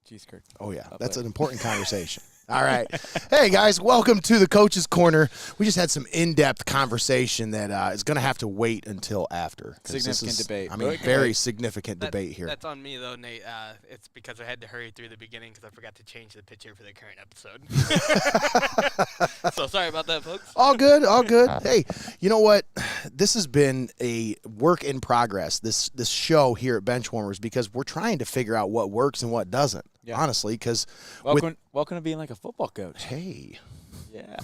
cheese curd. Oh, yeah. That's an important conversation. All right. Hey, guys, welcome to the Coach's Corner. We just had some in-depth conversation that is going to have to wait until after. Significant debate. I mean, very significant debate here. That's on me, though, Nate. It's because I had to hurry through the beginning because I forgot to change the picture for the current episode. So sorry about that, folks. All good, all good. Hey, you know what? This has been a work in progress, this show here at Benchwarmers, because we're trying to figure out what works and what doesn't. Yeah. Honestly, because welcome to being like a football coach. Hey, yeah,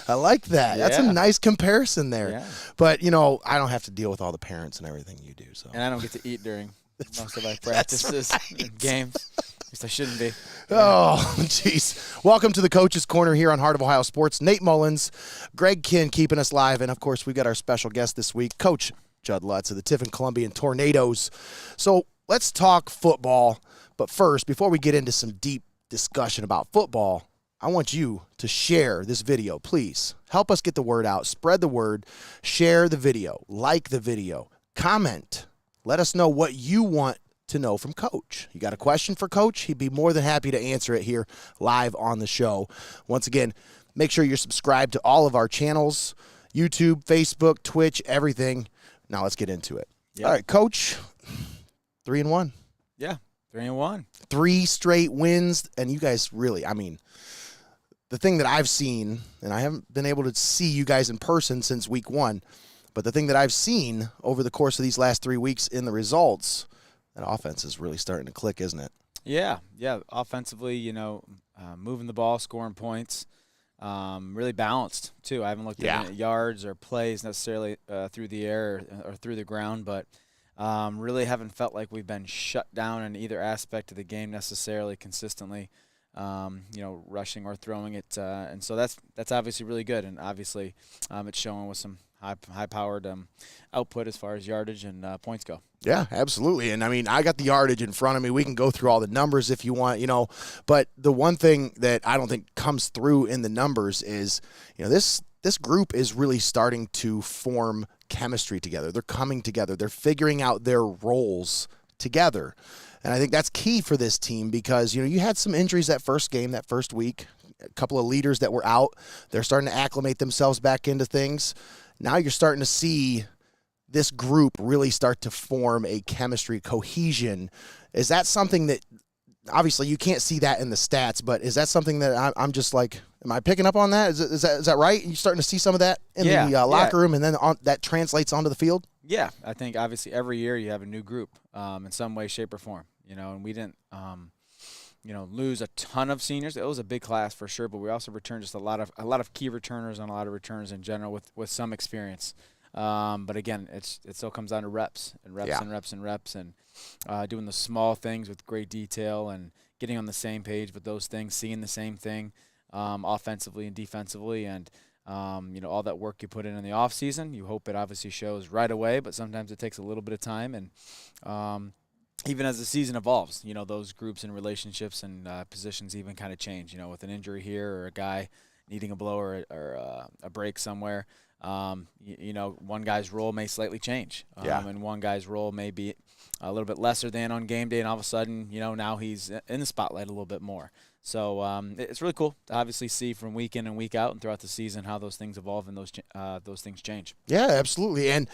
I like that. Yeah. That's a nice comparison there. Yeah. But I don't have to deal with all the parents and everything you do. So, and I don't get to eat during most of my practices and games. At least I shouldn't be. Oh, jeez. Welcome to the Coach's Corner here on Heart of Ohio Sports. Nate Mullins, Greg Kinn keeping us live, and of course we've got our special guest this week, Coach Judd Lutz of the Tiffin Columbian Tornadoes. So let's talk football. But first, before we get into some deep discussion about football, I want you to share this video, please. Help us get the word out. Spread the word. Share the video. Like the video. Comment. Let us know what you want to know from Coach. You got a question for Coach? He'd be more than happy to answer it here live on the show. Once again, make sure you're subscribed to all of our channels, YouTube, Facebook, Twitch, everything. Now let's get into it. Yep. All right, Coach, 3-1. Yeah, 3-1. 3 straight wins, and you guys really, I mean, the thing that I've seen, and I haven't been able to see you guys in person since week 1, but the thing that I've seen over the course of these last 3 weeks in the results, that offense is really starting to click, isn't it? Yeah. Offensively, moving the ball, scoring points, really balanced too. I haven't looked at yards or plays necessarily through the air or through the ground, but really haven't felt like we've been shut down in either aspect of the game necessarily consistently, rushing or throwing it. And so that's obviously really good. And obviously it's showing with some high-powered output as far as yardage and points go. Yeah, absolutely. And, I mean, I got the yardage in front of me. We can go through all the numbers if you want, But the one thing that I don't think comes through in the numbers is, this group is really starting to form chemistry together. They're coming together. They're figuring out their roles together. And I think that's key for this team because, you had some injuries that first game, that first week, a couple of leaders that were out. They're starting to acclimate themselves back into things. Now you're starting to see this group really start to form a chemistry, cohesion. Is that something that, obviously you can't see that in the stats, but is that something that I'm just like, am I picking up on that? Is that right? You're starting to see some of that in the locker room, and then that translates onto the field? Yeah, I think obviously every year you have a new group in some way, shape, or form. And we didn't, lose a ton of seniors. It was a big class for sure, but we also returned just a lot of key returners and a lot of returners in general with some experience. But again, it still comes down to reps and doing the small things with great detail and getting on the same page with those things, seeing the same thing offensively and defensively, and all that work you put in the off season. You hope it obviously shows right away, but sometimes it takes a little bit of time. And even as the season evolves, those groups and relationships and positions even kind of change. With an injury here or a guy needing a blow or a break somewhere. One guy's role may slightly change, and one guy's role may be a little bit lesser than on game day, and all of a sudden, now he's in the spotlight a little bit more. So it's really cool to obviously see from week in and week out and throughout the season how those things evolve and those things change. Yeah, absolutely. And,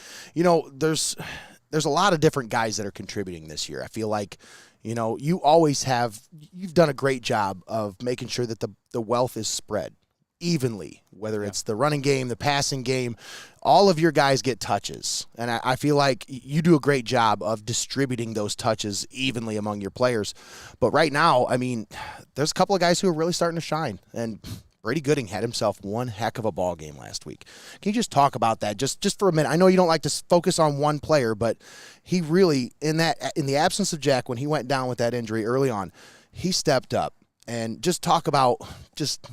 there's a lot of different guys that are contributing this year. I feel like, you've done a great job of making sure that the wealth is spread evenly, whether it's the running game, the passing game. All of your guys get touches, and I feel like you do a great job of distributing those touches evenly among your players. But right now, I mean, there's a couple of guys who are really starting to shine, and Brady Gooding had himself one heck of a ball game last week. Can you just talk about that just for a minute? I know you don't like to focus on one player, but he really, in the absence of Jack, when he went down with that injury early on, he stepped up. And just talk about just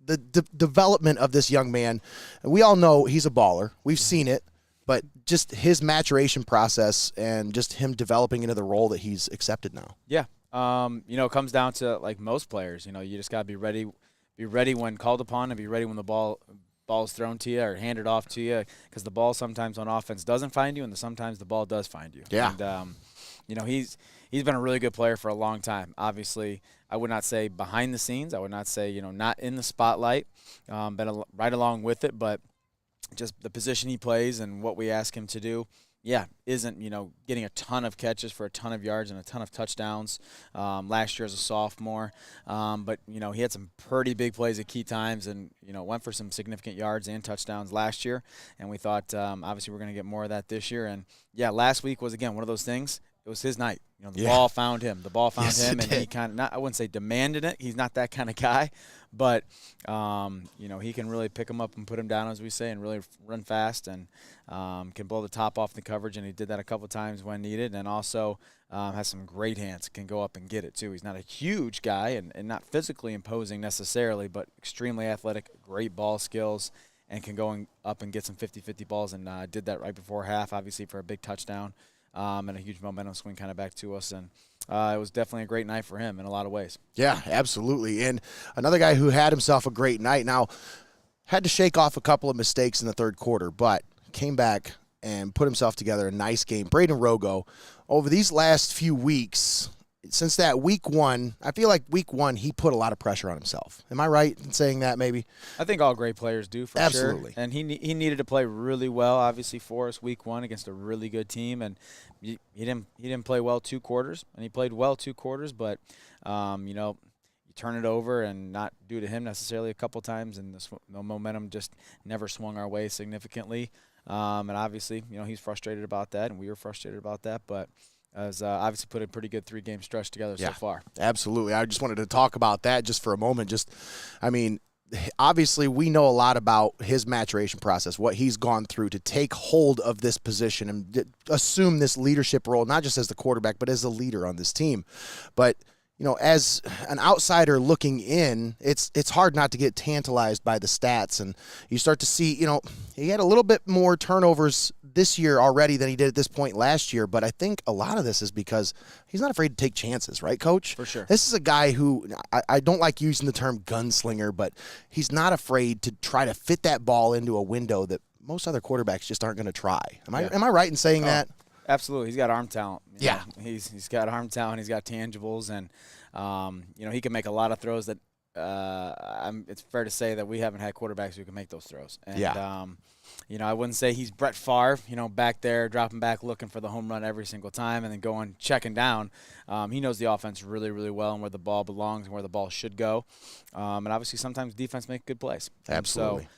the development of this young man. We all know he's a baller. We've seen it, but just his maturation process and just him developing into the role that he's accepted now. Yeah. It comes down to like most players, you just got to be ready when called upon and be ready when the ball's thrown to you or handed off to you, because the ball sometimes on offense doesn't find you and sometimes the ball does find you. Yeah. And, he's been a really good player for a long time. Obviously, I would not say behind the scenes. I would not say, not in the spotlight. Been right along with it, but just the position he plays and what we ask him to do, isn't, getting a ton of catches for a ton of yards and a ton of touchdowns last year as a sophomore. But, he had some pretty big plays at key times and, went for some significant yards and touchdowns last year. And we thought, obviously, we're going to get more of that this year. And, last week was, again, one of those things. It was his night. The ball found him. The ball found him, and he kind of, I wouldn't say demanded it. He's not that kind of guy. But, he can really pick him up and put him down, as we say, and really run fast and can blow the top off the coverage. And he did that a couple times when needed. And also has some great hands, can go up and get it, too. He's not a huge guy and not physically imposing necessarily, but extremely athletic, great ball skills, and can go up and get some 50-50 balls. And did that right before half, obviously, for a big touchdown. And a huge momentum swing kind of back to us. And it was definitely a great night for him in a lot of ways. Yeah, absolutely. And another guy who had himself a great night. Now, had to shake off a couple of mistakes in the third quarter, but came back and put himself together a nice game. Braden Rogo, over these last few weeks, since that week one, I feel like week one he put a lot of pressure on himself. Am I right in saying that maybe? I think all great players do, for Absolutely. sure. And he needed to play really well, obviously, for us week one against a really good team. And he didn't play well 2 quarters, and he played well 2 quarters. But you turn it over and not due to him necessarily a couple times, and the momentum just never swung our way significantly. And obviously, he's frustrated about that, and we were frustrated about that. But has obviously put a pretty good 3-game stretch together so far. Absolutely. I just wanted to talk about that just for a moment. Obviously we know a lot about his maturation process, what he's gone through to take hold of this position and assume this leadership role, not just as the quarterback, but as the leader on this team. But as an outsider looking in, it's hard not to get tantalized by the stats. And you start to see, he had a little bit more turnovers this year already than he did at this point last year. But I think a lot of this is because he's not afraid to take chances, right, Coach? For sure. This is a guy who, I don't like using the term gunslinger, but he's not afraid to try to fit that ball into a window that most other quarterbacks just aren't going to try. Am I right in saying that? Absolutely. He's got arm talent. Yeah. He's got arm talent. He's got tangibles. And, he can make a lot of throws that it's fair to say that we haven't had quarterbacks who can make those throws. And, I wouldn't say he's Brett Favre, back there, dropping back, looking for the home run every single time and then going, checking down. He knows the offense really, really well and where the ball belongs and where the ball should go. And obviously sometimes defense make good plays. Absolutely. So,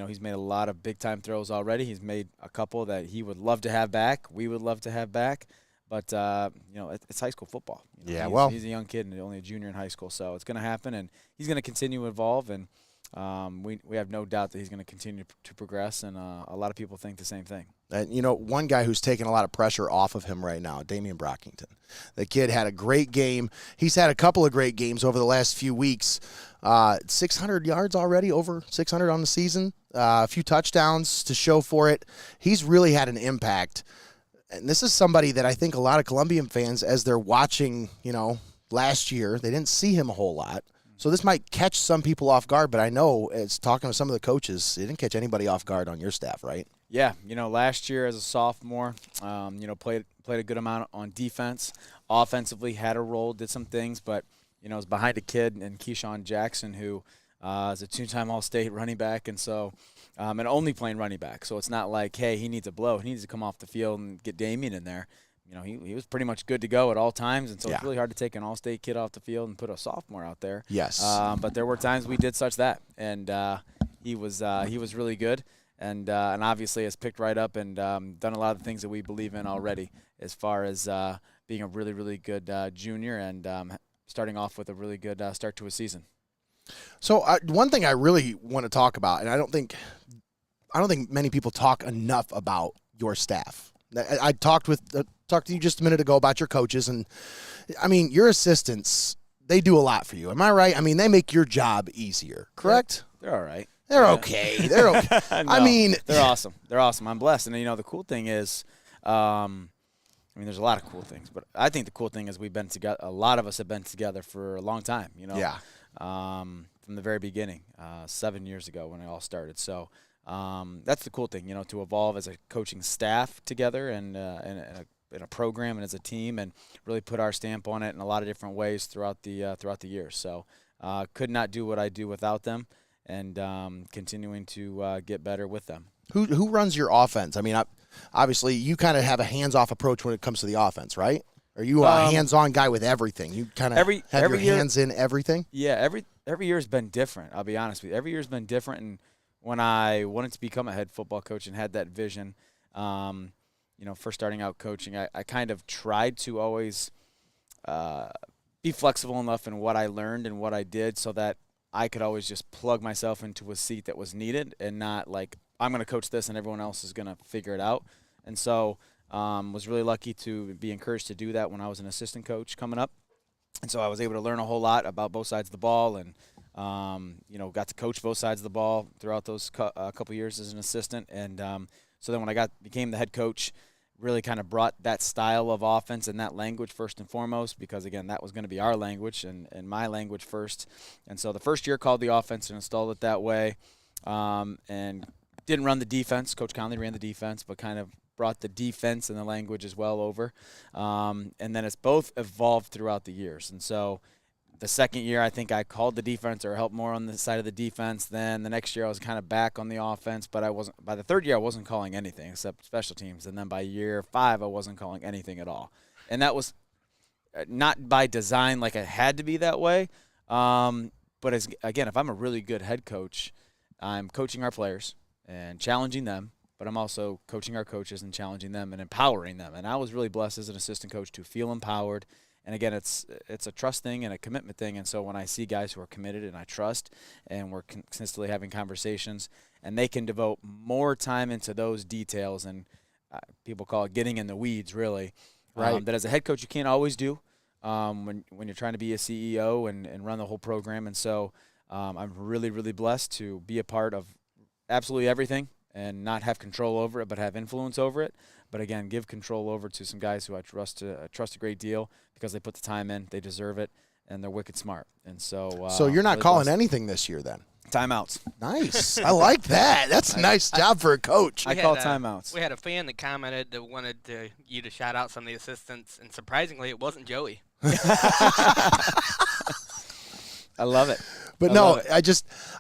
he's made a lot of big-time throws already. He's made a couple that he would love to have back. We would love to have back. But, it's high school football. He's a young kid and only a junior in high school. So it's going to happen, and he's going to continue to evolve. And we have no doubt that he's going to continue to progress, and a lot of people think the same thing. And, one guy who's taking a lot of pressure off of him right now, Damian Brockington. The kid had a great game. He's had a couple of great games over the last few weeks. 600 yards already, over 600 on the season. A few touchdowns to show for it. He's really had an impact. And this is somebody that I think a lot of Columbian fans, as they're watching, last year, they didn't see him a whole lot. So this might catch some people off guard, but I know, as talking to some of the coaches, it didn't catch anybody off guard on your staff, right? Yeah, last year as a sophomore, played a good amount on defense. Offensively, had a role, did some things, but, was behind a kid in Keyshawn Jackson who is a 2-time All-State running back, and so and only playing running back. So it's not like, hey, he needs a blow. He needs to come off the field and get Damian in there. He was pretty much good to go at all times, and so it's really hard to take an All-State kid off the field and put a sophomore out there. Yes. But there were times we did such that, and he was really good. And obviously has picked right up and done a lot of the things that we believe in already as far as being a really, really good junior and starting off with a really good start to a season. So one thing I really want to talk about, and I don't think many people talk enough about your staff. I talked to you just a minute ago about your coaches, and your assistants, they do a lot for you. Am I right? They make your job easier, correct? They're all right. They're okay. They're okay. No, they're awesome. They're awesome. I'm blessed. And, the cool thing is, there's a lot of cool things, but I think the cool thing is we've been together. A lot of us have been together for a long time, Yeah. From the very beginning, 7 years ago when it all started. So that's the cool thing, to evolve as a coaching staff together and a in a program and as a team, and really put our stamp on it in a lot of different ways throughout the year. So could not do what I do without them, and continuing to get better with them. Who runs your offense? I mean, obviously you kind of have a hands-off approach when it comes to the offense, right? Are you a hands-on guy with everything? You kind of have your hands in everything? Yeah, every year has been different, I'll be honest with you. Every year has been different, and when I wanted to become a head football coach and had that vision, first starting out coaching, I kind of tried to always be flexible enough in what I learned and what I did so that I could always just plug myself into a seat that was needed and not like, I'm going to coach this and everyone else is going to figure it out. And so was really lucky to be encouraged to do that when I was an assistant coach coming up. And so I was able to learn a whole lot about both sides of the ball and, got to coach both sides of the ball throughout those couple years as an assistant. And so then when I became the head coach, really kind of brought that style of offense and that language first and foremost, because, again, that was going to be our language and my language first. And so the first year called the offense and installed it that way, and didn't run the defense. Coach Conley ran the defense, but kind of brought the defense and the language as well over. And then it's both evolved throughout the years. And so the second year, I think I called the defense or helped more on the side of the defense. Then the next year I was kind of back on the offense, but by the third year I wasn't calling anything except special teams. And then by year 5 I wasn't calling anything at all. And that was not by design, like it had to be that way. But again, if I'm a really good head coach, I'm coaching our players and challenging them, but I'm also coaching our coaches and challenging them and empowering them. And I was really blessed as an assistant coach to feel empowered. And again, it's a trust thing and a commitment thing. And so when I see guys who are committed and I trust, and we're consistently having conversations, and they can devote more time into those details, and people call it getting in the weeds, really, right? That as a head coach you can't always do when you're trying to be a CEO and run the whole program. And so I'm really, really blessed to be a part of absolutely everything and not have control over it, but have influence over it. But again, give control over to some guys who I trust a great deal because they put the time in, they deserve it, and they're wicked smart. And so, so you're not really calling blessed. anything this year, then? Timeouts. Nice. I like that. That's a nice job for a coach. I call timeouts. We had a fan that commented that wanted you to shout out some of the assistants, and surprisingly, it wasn't Joey. I love it. But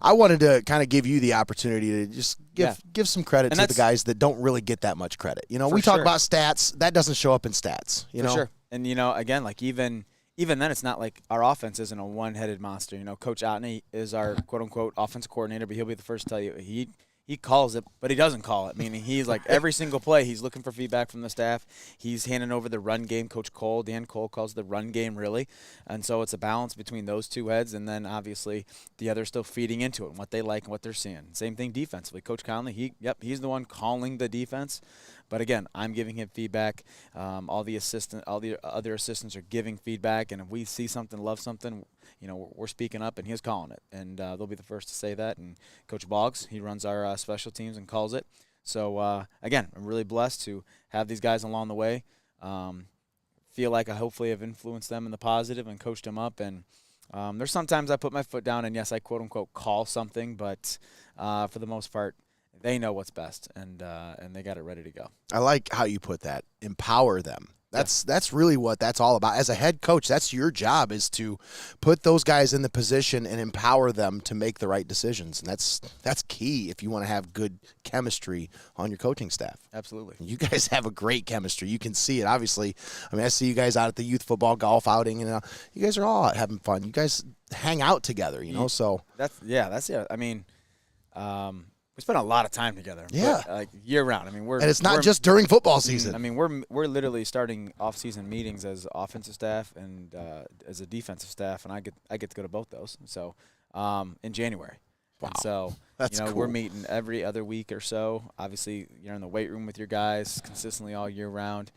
I wanted to kind of give you the opportunity to just give some credit to the guys that don't really get that much credit. We talk about stats. That doesn't show up in stats. For sure. And, again, like even then, it's not like our offense isn't a one-headed monster. Coach Otney is our quote-unquote offensive coordinator, but he'll be the first to tell you he calls it, but he doesn't call it. Meaning he's like every single play, he's looking for feedback from the staff. He's handing over the run game. Coach Dan Cole calls the run game, really. And so it's a balance between those two heads, and then obviously the others still feeding into it and what they like and what they're seeing. Same thing defensively. Coach Conley, he's the one calling the defense. But again, I'm giving him feedback. All the other assistants are giving feedback, and if we see something, love something, we're speaking up, and he's calling it. And they'll be the first to say that. And Coach Boggs, he runs our special teams and calls it. So again, I'm really blessed to have these guys along the way. Feel like I hopefully have influenced them in the positive and coached them up. And there's sometimes I put my foot down, and yes, I quote unquote call something, but for the most part, they know what's best, and they got it ready to go. I like how you put that. Empower them. That's really what that's all about. As a head coach, that's your job, is to put those guys in the position and empower them to make the right decisions. And that's key if you want to have good chemistry on your coaching staff. Absolutely. You guys have a great chemistry. You can see it, obviously. I mean, I see you guys out at the youth football golf outing, and you guys are all out having fun. You guys hang out together, so. That's it. I mean, we spend a lot of time together. Yeah. Like year round. I mean, and it's not just during football season. I mean, we're literally starting off-season meetings as offensive staff and as a defensive staff, and I get to go to both those. So in January. Wow. And so That's cool. we're meeting every other week or so. Obviously, you're in the weight room with your guys consistently all year round.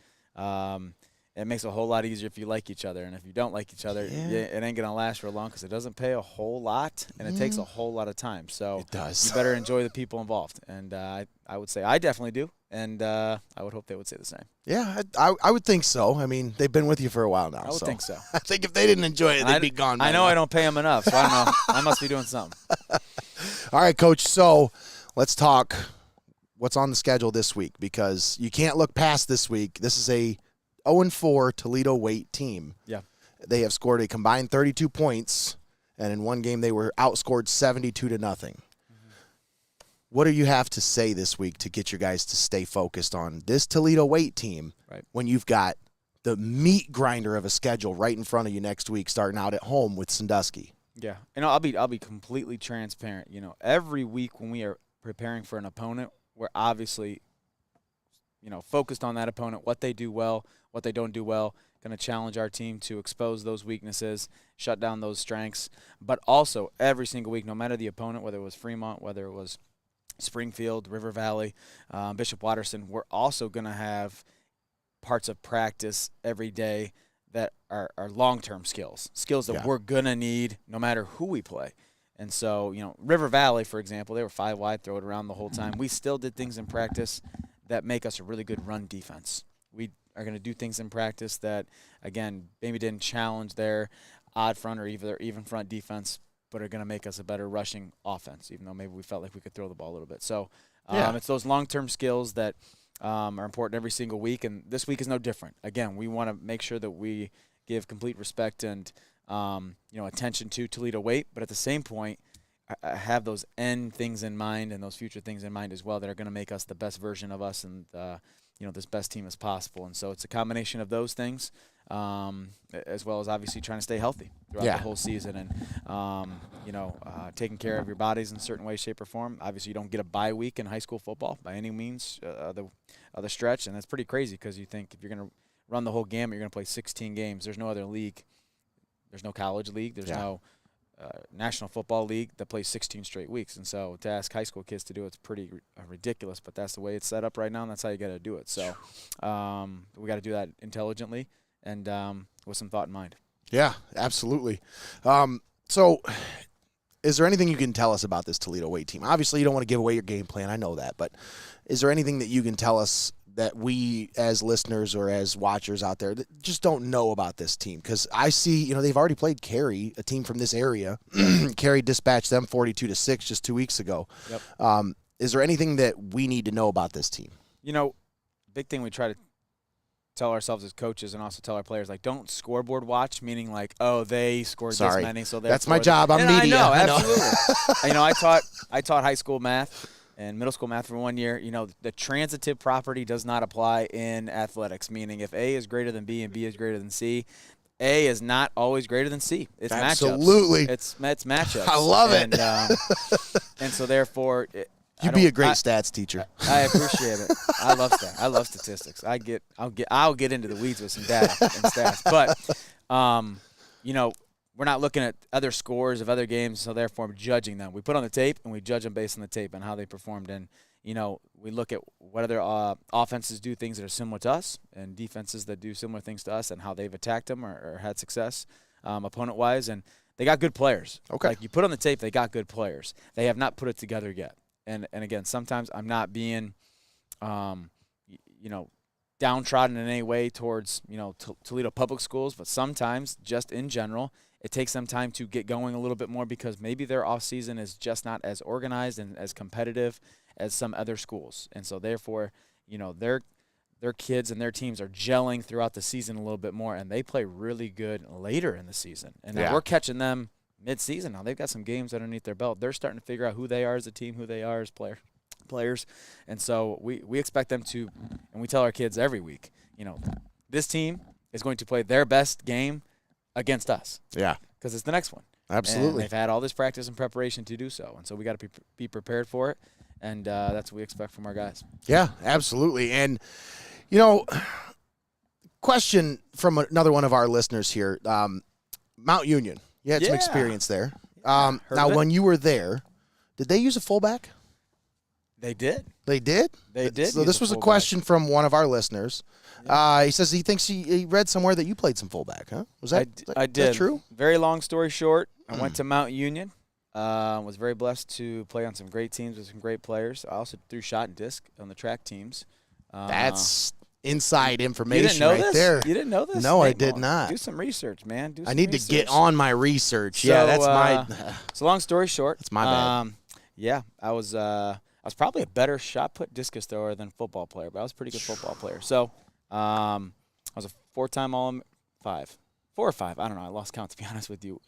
It makes it a whole lot easier if you like each other. And if you don't like each other, it ain't going to last for long because it doesn't pay a whole lot, and it takes a whole lot of time. So it does. You better enjoy the people involved. And I would say I definitely do, and I would hope they would say the same. Yeah, I would think so. I mean, they've been with you for a while now. I would think so. I think if they didn't enjoy it, they'd be gone. I know I don't pay them enough, so I don't know. I must be doing something. All right, Coach, so let's talk what's on the schedule this week, because you can't look past this week. This is a 0-4 Toledo weight team. Yeah. They have scored a combined 32 points, and in one game they were outscored 72-0. What do you have to say this week to get your guys to stay focused on this Toledo weight team when you've got the meat grinder of a schedule right in front of you next week, starting out at home with Sandusky? Yeah, I'll be completely transparent. Every week when we are preparing for an opponent, we're obviously, focused on that opponent, what they do well, what they don't do well, going to challenge our team to expose those weaknesses, shut down those strengths. But also every single week, no matter the opponent, whether it was Fremont, whether it was Springfield, River Valley, Bishop Watterson, we're also going to have parts of practice every day that are long-term skills that we're going to need no matter who we play. And so, River Valley, for example, they were 5 wide, throw it around the whole time. We still did things in practice that make us a really good run defense. We are going to do things in practice that, again, maybe didn't challenge their odd front or even front defense, but are going to make us a better rushing offense, even though maybe we felt like we could throw the ball a little bit. So it's those long-term skills that are important every single week, and this week is no different. Again, we want to make sure that we give complete respect and attention to Toledo weight, but at the same point, have those end things in mind and those future things in mind as well that are going to make us the best version of us and this best team as possible. And so it's a combination of those things, as well as obviously trying to stay healthy throughout the whole season and taking care of your bodies in a certain way, shape, or form. Obviously, you don't get a bye week in high school football by any means of the stretch, and that's pretty crazy because you think if you're going to run the whole gamut, you're going to play 16 games. There's no other league. There's no college league. There's no National Football League that plays 16 straight weeks. And so to ask high school kids to do it's pretty ridiculous, but that's the way it's set up right now, and that's how you got to do it. So we got to do that intelligently and with some thought in mind. Yeah, absolutely. So is there anything you can tell us about this Toledo weight team? Obviously, you don't want to give away your game plan. I know that. But is there anything that you can tell us that we as listeners or as watchers out there that just don't know about this team? Because I see, they've already played Cary, a team from this area. Cary dispatched them 42-6 just 2 weeks ago. Yep. Is there anything that we need to know about this team? Big thing we try to tell ourselves as coaches and also tell our players, don't scoreboard watch, meaning they scored this many, so that's my job. I'm media. I know, absolutely. I taught high school math and middle school math for 1 year. The transitive property does not apply in athletics, meaning if A is greater than B and B is greater than C, A is not always greater than C. It's absolutely matchups. It's matchups. I love it. And so therefore, you'd be a great stats teacher. I appreciate it. I love stats. I love statistics. I'll get into the weeds with some data and stats, but we're not looking at other scores of other games, so therefore judging them. We put on the tape, and we judge them based on the tape and how they performed. And, we look at what other offenses do things that are similar to us and defenses that do similar things to us and how they've attacked them or had success opponent-wise. And they got good players. Okay. You put on the tape, they got good players. They have not put it together yet. And again, sometimes I'm not being, downtrodden in any way towards, Toledo public schools, but sometimes just in general, it takes them time to get going a little bit more because maybe their off season is just not as organized and as competitive as some other schools. And so therefore, their kids and their teams are gelling throughout the season a little bit more, and they play really good later in the season. And now we're catching them mid-season now. They've got some games underneath their belt. They're starting to figure out who they are as a team, who they are as players. And so we expect them to, and we tell our kids every week, this team is going to play their best game against us. Yeah. Because it's the next one. Absolutely. And they've had all this practice and preparation to do so. And so we got to be prepared for it. And that's what we expect from our guys. Yeah, absolutely. And, question from another one of our listeners here, Mount Union. You had some experience there. Now, when you were there, did they use a fullback? They did. They did? They did. So this was a question from one of our listeners. He says he thinks he read somewhere that you played some fullback, huh? I did. Is that true? Very long story short, I went to Mount Union. Was very blessed to play on some great teams with some great players. I also threw shot and disc on the track teams. That's inside information right there. You didn't know this? No, Nate I did Mullins. not. Do some research, man. I need to get on my research. So, yeah, that's my. So long story short, it's my bad. I was probably a better shot put discus thrower than football player, but I was a pretty good football player. So I was a 4-time four or five. I don't know. I lost count, to be honest with you.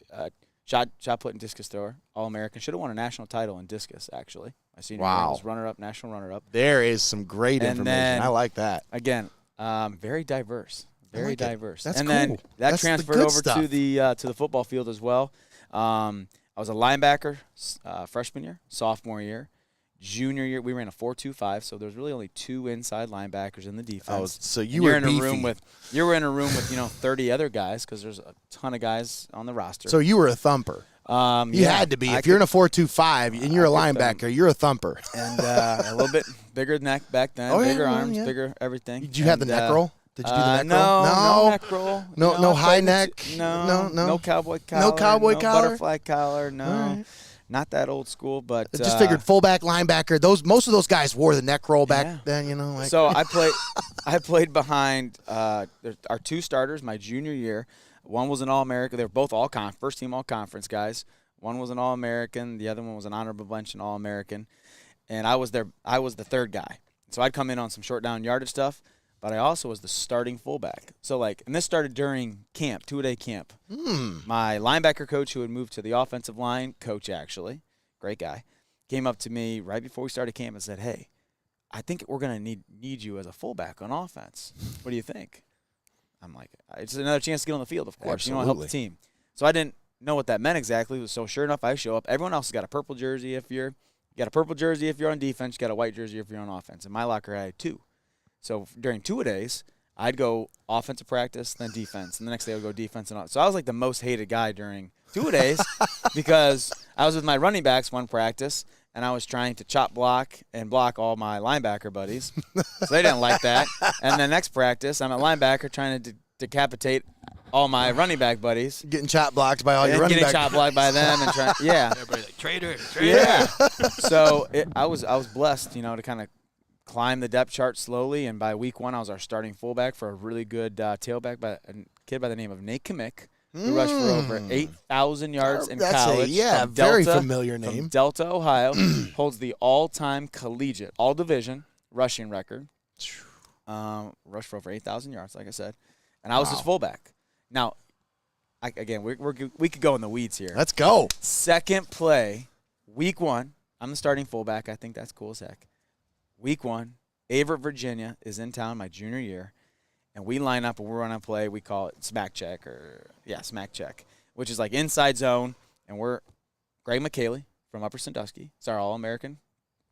Shot put and discus thrower, All-American. Should have won a national title in discus, actually. My senior year, I was runner-up, national runner-up. There is some great information. Then, I like that. Again, very diverse. Very diverse. That's and cool. then that That's transferred over to the football field as well. I was a linebacker freshman year, sophomore year. Junior year, we ran a 4-2-5, so there was really only 2 inside linebackers in the defense. Oh, so you were beefy. You were in a room with 30 other guys because there's a ton of guys on the roster. So you were a thumper. You had to be. If you're in a 4-2-5 and you're a linebacker, you're a thumper. And a little bit bigger neck back then, bigger arms, bigger everything. Did you have the neck roll? Did you do the neck roll? No neck roll. No high neck. No cowboy collar. No cowboy collar. Butterfly collar. No. Not that old school, but I just figured fullback, linebacker. Most of those guys wore the neck roll back then. So I played behind our 2 starters my junior year. One was an All-American. They were both first team All-Conference guys. One was an All-American. The other one was an honorable mention All-American. And I was the third guy. So I'd come in on some short down yardage stuff, but I also was the starting fullback. So and this started during camp, 2-a-day camp. My linebacker coach, who had moved to the offensive line, coach actually, great guy, came up to me right before we started camp and said, "Hey, I think we're going to need you as a fullback on offense. What do you think?" I'm like, it's another chance to get on the field, of course. Absolutely. You want to help the team. So I didn't know what that meant exactly. So sure enough, I show up. Everyone else has got a purple jersey you got a purple jersey if you're on defense. You got a white jersey if you're on offense. In my locker, I had 2. So during 2-a-days, I'd go offensive practice, then defense. And the next day I would go defense and offense. So I was like the most hated guy during 2-a-days because I was with my running backs one practice, and I was trying to chop block and block all my linebacker buddies. So they didn't like that. And the next practice, I'm a linebacker trying to decapitate all my running back buddies. Getting chop blocked by all your running backs. Getting chop blocked by them. And Everybody's like, traitor. Yeah. So I was blessed, to kind of climb the depth chart slowly, and by week 1, I was our starting fullback for a really good tailback by a kid by the name of Nate Mullins, who rushed for over 8,000 yards in college. Very familiar name. From Delta, Ohio, holds the all-time collegiate, all-division rushing record. Rushed for over 8,000 yards, like I said, and I was his fullback. Now, we could go in the weeds here. Let's go. Second play, week 1. I'm the starting fullback. I think that's cool as heck. Week 1, Averett, Virginia is in town my junior year, and we line up and we're on a play. We call it smack check smack check, which is like inside zone, and we're Greg McKaylee from Upper Sandusky. It's our All-American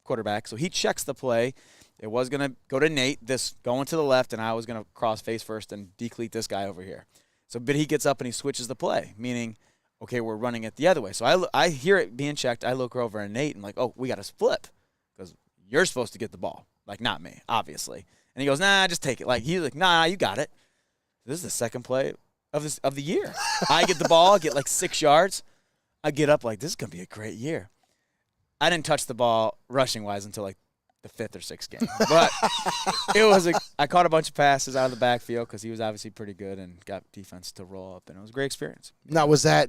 quarterback. So he checks the play. It was going to go to Nate, this going to the left, and I was going to cross face first and decleat this guy over here. But he gets up and he switches the play, meaning, okay, we're running it the other way. So I hear it being checked. I look over at Nate and like, oh, we got to flip because you're supposed to get the ball. Like, not me, obviously. And he goes, nah, just take it. Like, he's like, nah, you got it. This is the second play of the year. I get the ball, get like 6 yards. I get up like, this is going to be a great year. I didn't touch the ball rushing-wise until like the 5th or 6th game. But I caught a bunch of passes out of the backfield because he was obviously pretty good and got defense to roll up, and it was a great experience. Now was that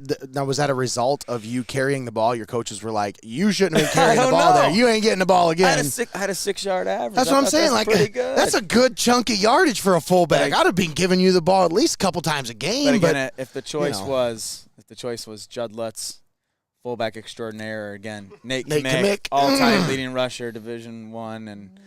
a result of you carrying the ball? Your coaches were like, you shouldn't have been carrying the ball there. You ain't getting the ball again. I had a 6-yard average. That's what I'm saying. That's pretty good. That's a good chunk of yardage for a fullback. I'd have been giving you the ball at least a couple times a game. But again, if the choice was Judd Lutz, fullback extraordinaire, again, Nate Mullins, all-time leading rusher, Division I, and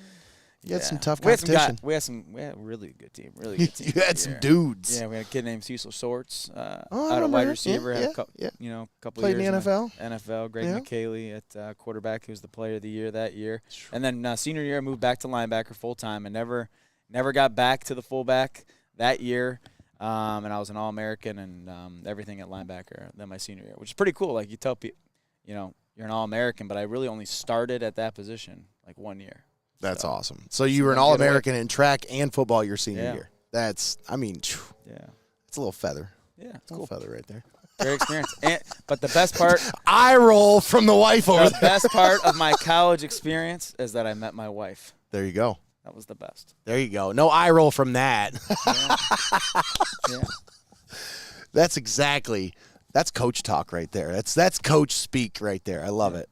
you had some tough competition. We had a really good team. Really good team. You had some dudes. Yeah, we had a kid named Cecil Sorts, out of wide receiver. Had a couple Played years in the NFL. NFL. Greg McKaylee at quarterback, who was the player of the year that year. And then senior year, I moved back to linebacker full time, and never got back to the fullback that year. And I was an All-American and everything at linebacker then my senior year, which is pretty cool. Like, you tell people, you're an All-American, but I really only started at that position like 1 year. That's awesome. So you were an All-American in track and football your senior year. It's a little feather. Yeah, it's a little feather right there. Great experience. But the best part, eye roll from the wife over there. The best part of my college experience is that I met my wife. There you go. That was the best. There you go. No eye roll from that. Yeah. That's exactly That's coach talk right there. That's coach speak right there. I love it.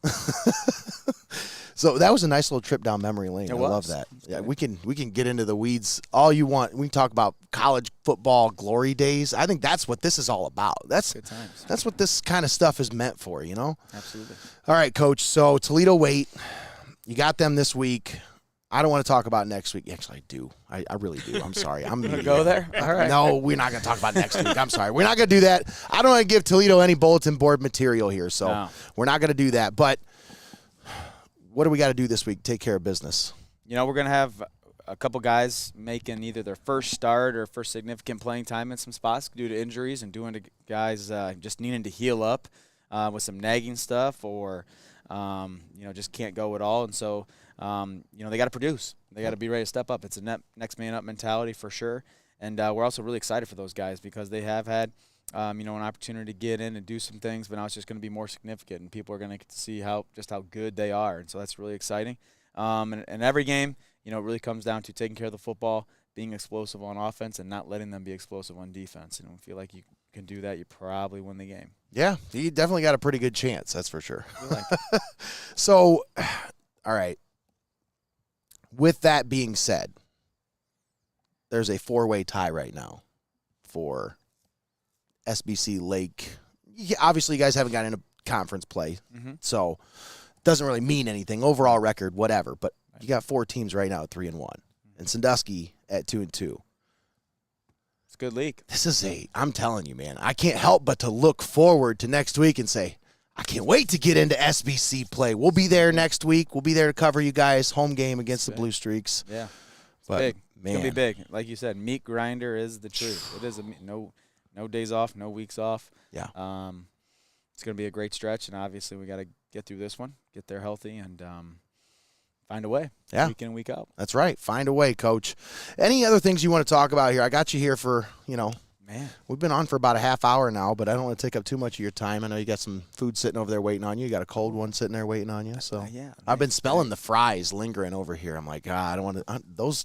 So that was a nice little trip down memory lane. I love that. Yeah, we can get into the weeds all you want. We can talk about college football glory days. I think that's what this is all about. That's Good times. That's what this kind of stuff is meant for, you know? Absolutely. All right, Coach. So Toledo Waite, you got them this week. I don't want to talk about next week. Actually, I do. I really do. I'm sorry. I'm going to go there? All right. No, we're not going to talk about next week. I'm sorry. We're not going to do that. I don't want to give Toledo any bulletin board material here, so we're not going to do that. But what do we got to do this week? Take care of business. You know, we're going to have a couple guys making either their first start or first significant playing time in some spots due to injuries and due to guys just needing to heal up with some nagging stuff or, just can't go at all. And so, they got to produce. They got to be ready to step up. It's a next man up mentality for sure. And we're also really excited for those guys because they have had, an opportunity to get in and do some things, but now it's just going to be more significant, and people are going to get to see how good they are. And so that's really exciting. And every game, it really comes down to taking care of the football, being explosive on offense, and not letting them be explosive on defense. And if you feel like you can do that, you probably win the game. Yeah, you definitely got a pretty good chance, that's for sure. So, all right. With that being said, there's a 4-way tie right now for SBC Lake. Obviously, you guys haven't gotten into conference play, so it doesn't really mean anything. Overall record, whatever. But you got 4 teams right now at 3-1, and Sandusky at 2-2. It's a good league. I'm telling you, man, I can't help but to look forward to next week and say, I can't wait to get into SBC play. We'll be there next week. We'll be there to cover you guys. Home game against the Blue Streaks. Yeah, but big. Man. It's going to be big. Like you said, meat grinder is the truth. It is no days off, no weeks off. Yeah. It's going to be a great stretch, and obviously we got to get through this one, get there healthy, and find a way. Yeah. Week in and week out. That's right. Find a way, Coach. Any other things you want to talk about here? I got you here for, Man, we've been on for about a half hour now, but I don't want to take up too much of your time. I know you got some food sitting over there waiting on you. You got a cold one sitting there waiting on you. So yeah, I've been smelling the fries lingering over here. I'm like, I don't want to.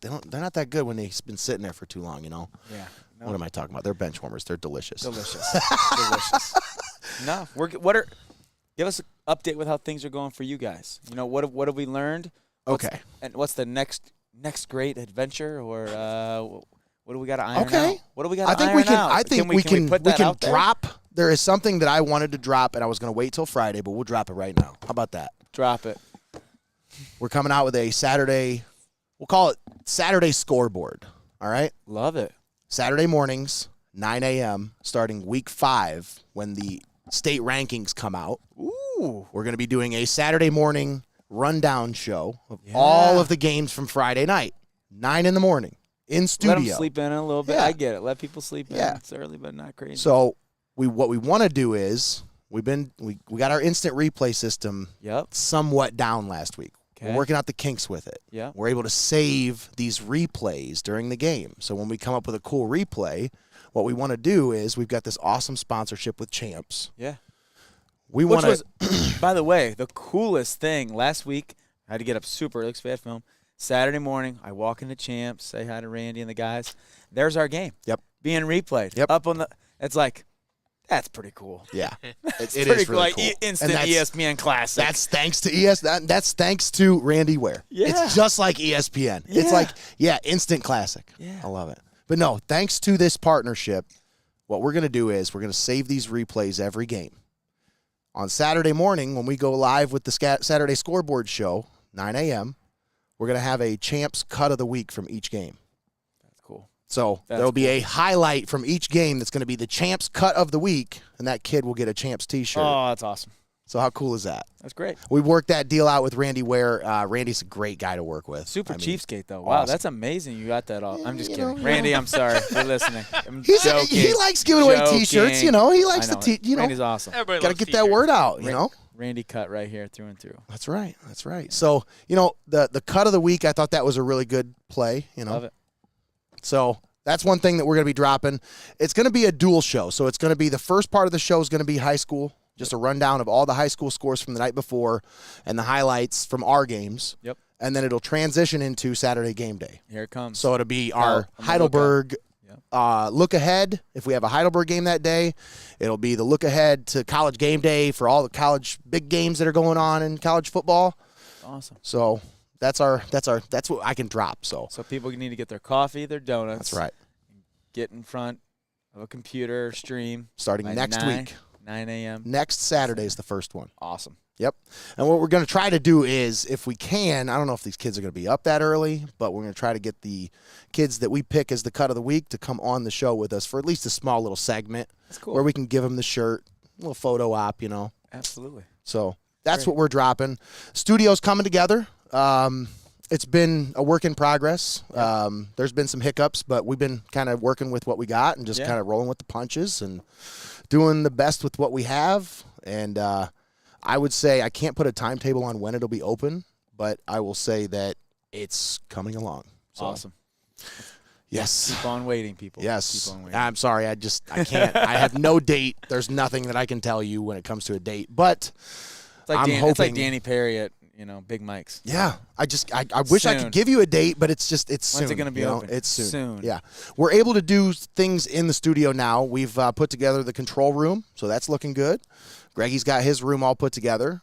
They're not that good when they've been sitting there for too long. Yeah. No. What am I talking about? They're bench warmers. They're delicious. Delicious. No, give us an update with how things are going for you guys. What have we learned? What's the next great adventure, or what do we got to iron out? What do we got to iron out? I think we can put that out there? drop. There is something that I wanted to drop, and I was going to wait till Friday, but we'll drop it right now. How about that? Drop it. We're coming out with a Saturday. We'll call it Saturday scoreboard. All right? Love it. Saturday mornings, 9 a.m., starting week 5 when the state rankings come out. Ooh. We're going to be doing a Saturday morning rundown show of all of the games from Friday night, 9 in the morning, in studio. Let them sleep in a little bit. Yeah. I get it. Let people sleep in. Yeah. It's early, but not crazy. So what we want to do is we got our instant replay system somewhat down last week. Okay. We're working out the kinks with it. Yeah. We're able to save these replays during the game. So when we come up with a cool replay, what we want to do is we've got this awesome sponsorship with Champs. Yeah. We want to. By the way, the coolest thing last week, I had to get up super early because we had film. Saturday morning, I walk into Champs, say hi to Randy and the guys. There's our game. Yep. Being replayed. Yep. Up on the. It's like, that's pretty cool. Yeah. It's it pretty is cool. really Like cool. instant ESPN classic. That's thanks to That's thanks to Randy Ware. Yeah. It's just like ESPN. Yeah. It's like, instant classic. Yeah. I love it. But no, thanks to this partnership, what we're going to do is we're going to save these replays every game. On Saturday morning, when we go live with the Saturday scoreboard show, 9 a.m., we're going to have a Champs cut of the week from each game. That's cool. So there'll be a highlight from each game that's going to be the Champs cut of the week, and that kid will get a Champs T-shirt. Oh, that's awesome. So how cool is that? That's great. We worked that deal out with Randy Ware. Randy's a great guy to work with. Super cheapskate, though. Wow, awesome. That's amazing. You got that all. I'm just kidding. Randy, I'm sorry for listening. I'm He joking. likes giving away T-shirts. He likes I know. Randy's awesome. Everybody got to loves get that t-shirts. word out, Randy cut right here through and through. That's right. That's right. So, the cut of the week, I thought that was a really good play, Love it. So that's one thing that we're going to be dropping. It's going to be a dual show. So it's going to be the first part of the show is going to be high school, just a rundown of all the high school scores from the night before and the highlights from our games. Yep. And then it'll transition into Saturday game day. Here it comes. So it'll be our on the Heidelberg look ahead if we have a Heidelberg game that day. It'll be the look ahead to college game day for all the college big games that are going on in college football. Awesome. So that's what I can drop. So people need to get their coffee, their donuts. that's right. Get in front of a computer, stream. Starting by next week. 9 a.m. Next Saturday is the first one. Awesome. Yep. And what we're going to try to do is, if we can, I don't know if these kids are going to be up that early, but we're going to try to get the kids that we pick as the cut of the week to come on the show with us for at least a small little segment. That's cool. Where we can give them the shirt, a little photo op, Absolutely. So that's Great. what we're dropping. Studio's coming together. It's been a work in progress. There's been some hiccups, but we've been kind of working with what we got and just kind of rolling with the punches and doing the best with what we have. And I would say I can't put a timetable on when it'll be open, but I will say that it's coming along. So, Awesome. Yes. Keep on waiting, people. Yes. Keep on waiting. I'm sorry. I can't. I have no date. There's nothing that I can tell you when it comes to a date. But It's like, I'm it's hoping. like Danny Perry at Big Mike's. Yeah. I wish I Soon. could give you a date, but it's soon. When's it going to be open? It's soon. Soon. Yeah. We're able to do things in the studio now. We've put together the control room, so that's looking good. Greggy's got his room all put together.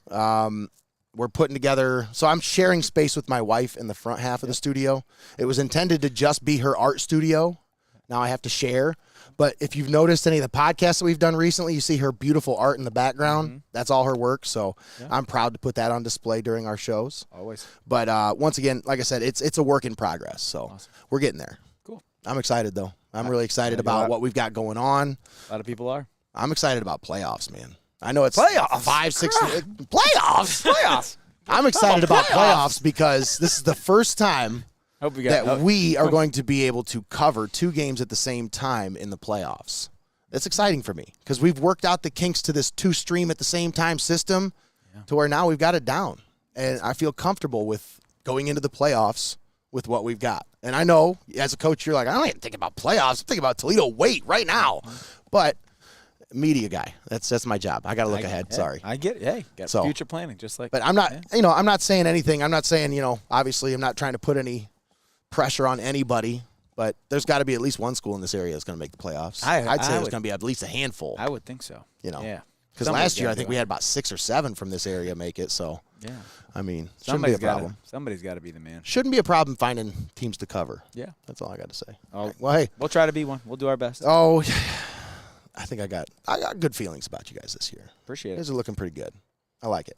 We're putting together, so I'm sharing space with my wife in the front half of the studio. It was intended to just be her art studio. Now I have to share. But if you've noticed any of the podcasts that we've done recently, you see her beautiful art in the background. Mm-hmm. That's all her work. So I'm proud to put that on display during our shows. Always. But once again, like I said, it's a work in progress. So Awesome. we're getting there. Cool. I'm excited, though. I'm really excited you about are. what we've got going on. A lot of people are. I'm excited about playoffs, man. I know it's Playoffs? 5, 6 playoffs. Playoffs. I'm excited about playoffs because this is the first time Hope we that got. we are going to be able to cover 2 games at the same time in the playoffs. That's exciting for me because we've worked out the kinks to this 2-stream at the same time system to where now we've got it down. And I feel comfortable with going into the playoffs with what we've got. And I know as a coach, you're like, I don't even think about playoffs. I'm thinking about Toledo weight right now. But media guy, that's my job. I got to look ahead. Hey, Sorry. I get it. Hey, got So- future planning, just like. But I'm not, I'm not saying anything. I'm not saying, obviously I'm not trying to put any pressure on anybody, but there's got to be at least one school in this area that's going to make the playoffs. I'd say there's going to be at least a handful, I would think so. Because Yeah. Somebody's last year gotta I think do we it. had about 6 or 7 from this area make it. So, Yeah. I mean, shouldn't be a problem. Somebody's got to be the man. Shouldn't be a problem finding teams to cover. Yeah. That's all I got to say. Oh. All right. Well, hey. We'll try to be one. We'll do our best. Oh, I think I got good feelings about you guys this year. Appreciate You it. guys are looking pretty good. I like it.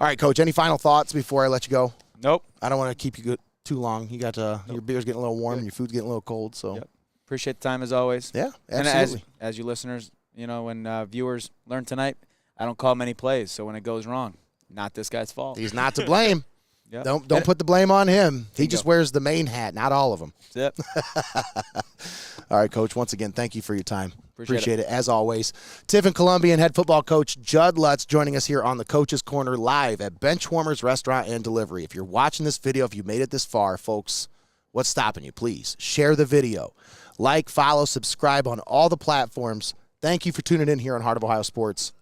All right, Coach, any final thoughts before I let you go? Nope. I don't want to keep you too long. You got your beer's getting a little warm and your food's getting a little cold. So, Yep. Appreciate the time as always. yeah, And absolutely. as you listeners, when viewers learn tonight, I don't call many plays. So when it goes wrong, not this guy's fault. He's not to blame. Yep. Don't put the blame on him. He Bingo. just wears the main hat, not all of them. That's it. All right, Coach, once again, thank you for your time. Appreciate it, as always. Tiffin Columbian head football coach Judd Lutz joining us here on the Coach's Corner live at Benchwarmers Restaurant and Delivery. If you're watching this video, if you made it this far, folks, what's stopping you? Please share the video. Like, follow, subscribe on all the platforms. Thank you for tuning in here on Heart of Ohio Sports.